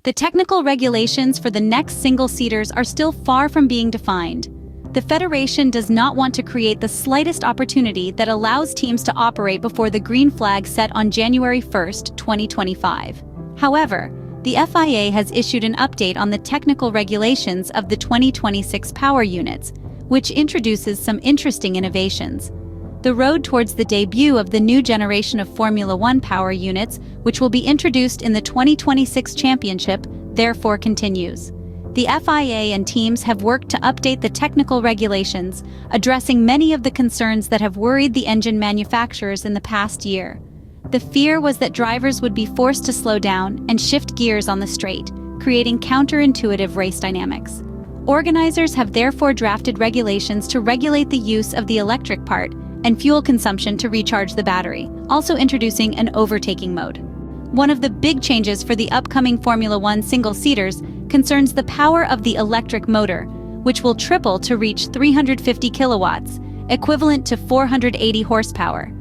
The technical regulations for the next single-seaters are still far from being defined. The Federation does not want to create the slightest opportunity that allows teams to operate before the green flag set on January 1, 2025. However, the FIA has issued an update on the technical regulations of the 2026 power units, which introduces some interesting innovations. The road towards the debut of the new generation of Formula One power units, which will be introduced in the 2026 championship, therefore continues. The FIA and teams have worked to update the technical regulations, addressing many of the concerns that have worried the engine manufacturers in the past year. The fear was that drivers would be forced to slow down and shift gears on the straight, creating counterintuitive race dynamics. Organizers have therefore drafted regulations to regulate the use of the electric part and fuel consumption to recharge the battery, also introducing an overtaking mode. One of the big changes for the upcoming Formula One single-seaters concerns the power of the electric motor, which will triple to reach 350 kilowatts, equivalent to 480 horsepower.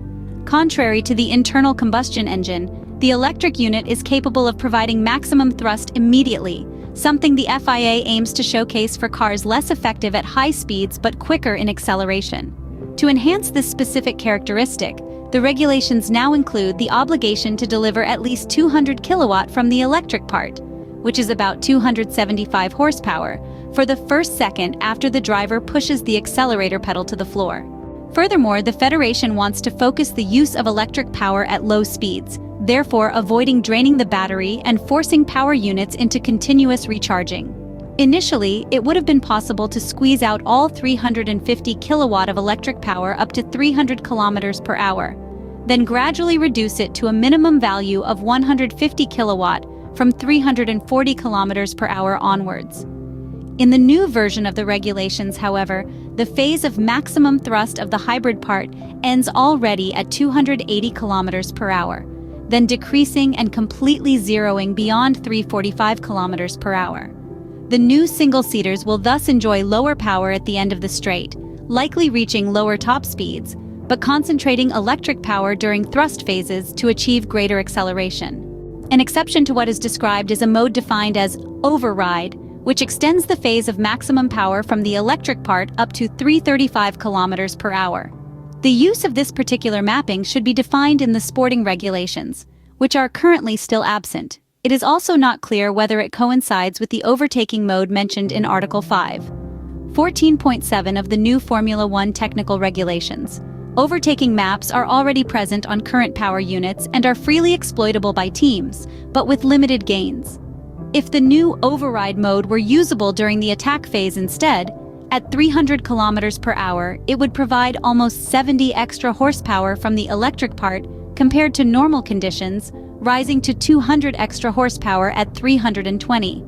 Contrary to the internal combustion engine, the electric unit is capable of providing maximum thrust immediately, something the FIA aims to showcase for cars less effective at high speeds but quicker in acceleration. To enhance this specific characteristic, the regulations now include the obligation to deliver at least 200 kilowatt from the electric part, which is about 275 horsepower, for the first second after the driver pushes the accelerator pedal to the floor. Furthermore, the Federation wants to focus the use of electric power at low speeds, therefore avoiding draining the battery and forcing power units into continuous recharging. Initially, it would have been possible to squeeze out all 350 kilowatt of electric power up to 300 kilometers per hour, then gradually reduce it to a minimum value of 150 kilowatt from 340 kilometers per hour onwards. In the new version of the regulations, however, the phase of maximum thrust of the hybrid part ends already at 280 kilometers per hour, then decreasing and completely zeroing beyond 345 kilometers per hour. The new single-seaters will thus enjoy lower power at the end of the straight, likely reaching lower top speeds, but concentrating electric power during thrust phases to achieve greater acceleration. An exception to what is described is a mode defined as override, which extends the phase of maximum power from the electric part up to 335 kilometers per hour. The use of this particular mapping should be defined in the sporting regulations, which are currently still absent. It is also not clear whether it coincides with the overtaking mode mentioned in Article 5. 14.7 of the new Formula One technical regulations. Overtaking maps are already present on current power units and are freely exploitable by teams, but with limited gains. If the new override mode were usable during the attack phase instead, at 300 kilometers per hour, it would provide almost 70 extra horsepower from the electric part compared to normal conditions, rising to 200 extra horsepower at 320.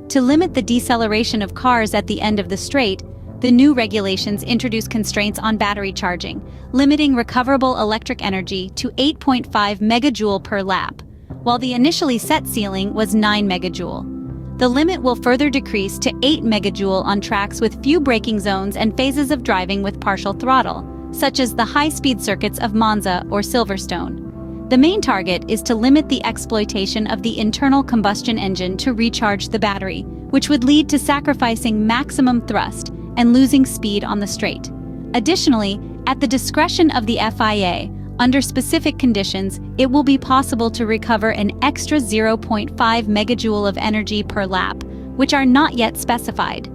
To limit the deceleration of cars at the end of the straight, the new regulations introduce constraints on battery charging, limiting recoverable electric energy to 8.5 megajoule per lap, while the initially set ceiling was 9 megajoule. The limit will further decrease to 8 megajoule on tracks with few braking zones and phases of driving with partial throttle, such as the high-speed circuits of Monza or Silverstone. The main target is to limit the exploitation of the internal combustion engine to recharge the battery, which would lead to sacrificing maximum thrust and losing speed on the straight. Additionally, at the discretion of the FIA, under specific conditions, it will be possible to recover an extra 0.5 megajoule of energy per lap, which are not yet specified.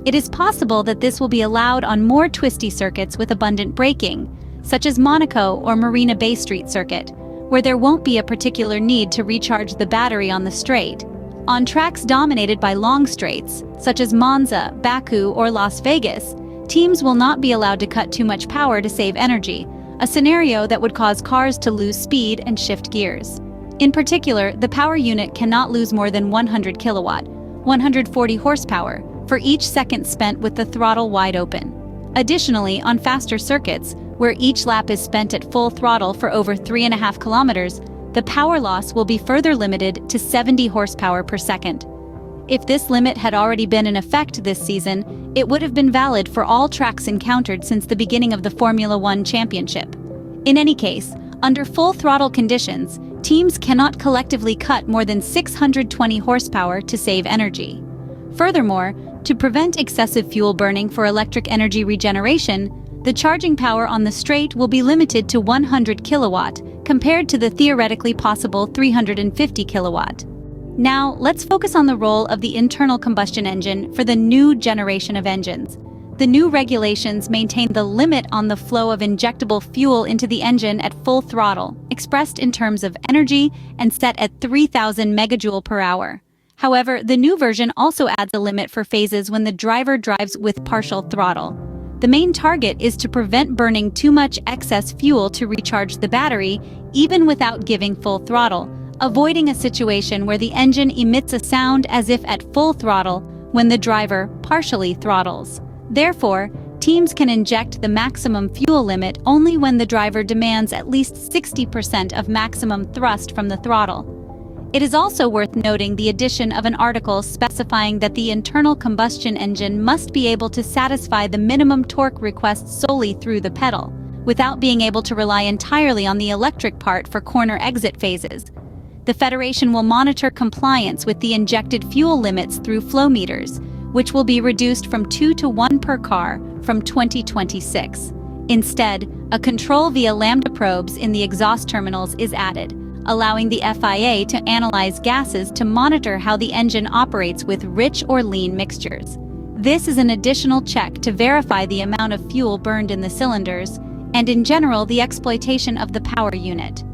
It is possible that this will be allowed on more twisty circuits with abundant braking, such as Monaco or Marina Bay Street circuit, where there won't be a particular need to recharge the battery on the straight. On tracks dominated by long straights, such as Monza, Baku, or Las Vegas, teams will not be allowed to cut too much power to save energy, a scenario that would cause cars to lose speed and shift gears. In particular, the power unit cannot lose more than 100 kilowatt, 140 horsepower, for each second spent with the throttle wide open. Additionally, on faster circuits, where each lap is spent at full throttle for over 3.5 kilometers, the power loss will be further limited to 70 horsepower per second. If this limit had already been in effect this season, it would have been valid for all tracks encountered since the beginning of the Formula One championship. In any case, under full throttle conditions, teams cannot collectively cut more than 620 horsepower to save energy. Furthermore, to prevent excessive fuel burning for electric energy regeneration, the charging power on the straight will be limited to 100 kilowatt, compared to the theoretically possible 350 kilowatt. Now, let's focus on the role of the internal combustion engine for the new generation of engines. The new regulations maintain the limit on the flow of injectable fuel into the engine at full throttle, expressed in terms of energy and set at 3,000 megajoule per hour. However, the new version also adds a limit for phases when the driver drives with partial throttle. The main target is to prevent burning too much excess fuel to recharge the battery, even without giving full throttle, avoiding a situation where the engine emits a sound as if at full throttle when the driver partially throttles. Therefore, teams can inject the maximum fuel limit only when the driver demands at least 60% of maximum thrust from the throttle. It is also worth noting the addition of an article specifying that the internal combustion engine must be able to satisfy the minimum torque request solely through the pedal, without being able to rely entirely on the electric part for corner exit phases. The Federation will monitor compliance with the injected fuel limits through flow meters, which will be reduced from 2 to 1 per car from 2026. Instead, a control via lambda probes in the exhaust terminals is added, allowing the FIA to analyze gases to monitor how the engine operates with rich or lean mixtures. This is an additional check to verify the amount of fuel burned in the cylinders, and in general the exploitation of the power unit.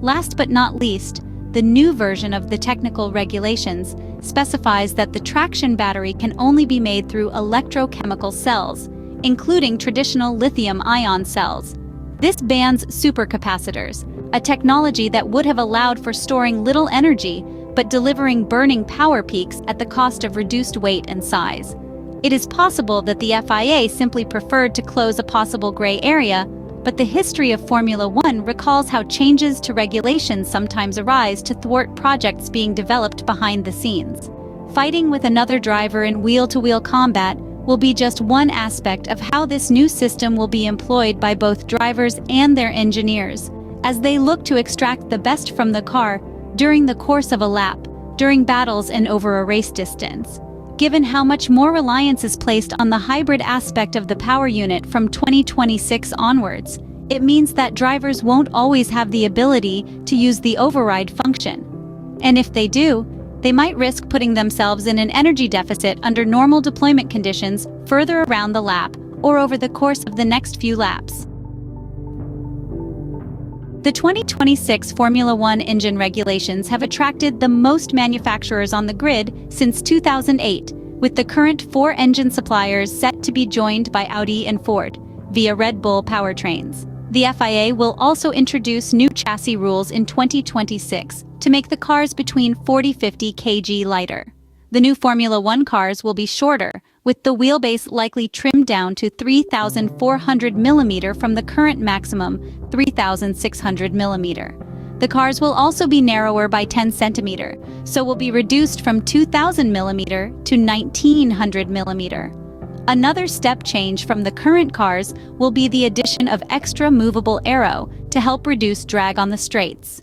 Last but not least, the new version of the technical regulations specifies that the traction battery can only be made through electrochemical cells, including traditional lithium-ion cells. This bans supercapacitors, a technology that would have allowed for storing little energy but delivering burning power peaks at the cost of reduced weight and size. It is possible that the FIA simply preferred to close a possible gray area, but the history of Formula One recalls how changes to regulations sometimes arise to thwart projects being developed behind the scenes. Fighting with another driver in wheel-to-wheel combat will be just one aspect of how this new system will be employed by both drivers and their engineers, as they look to extract the best from the car during the course of a lap, during battles and over a race distance. Given how much more reliance is placed on the hybrid aspect of the power unit from 2026 onwards, it means that drivers won't always have the ability to use the override function. And if they do, they might risk putting themselves in an energy deficit under normal deployment conditions further around the lap or over the course of the next few laps. The 2026 Formula One engine regulations have attracted the most manufacturers on the grid since 2008, with the current 4 engine suppliers set to be joined by Audi and Ford via Red Bull powertrains. The FIA will also introduce new chassis rules in 2026 to make the cars between 40–50 kg lighter. The new Formula One cars will be shorter, with the wheelbase likely trimmed down to 3,400 mm from the current maximum 3,600 mm. The cars will also be narrower by 10 cm, so will be reduced from 2,000 mm to 1,900 mm. Another step change from the current cars will be the addition of extra movable aero to help reduce drag on the straights.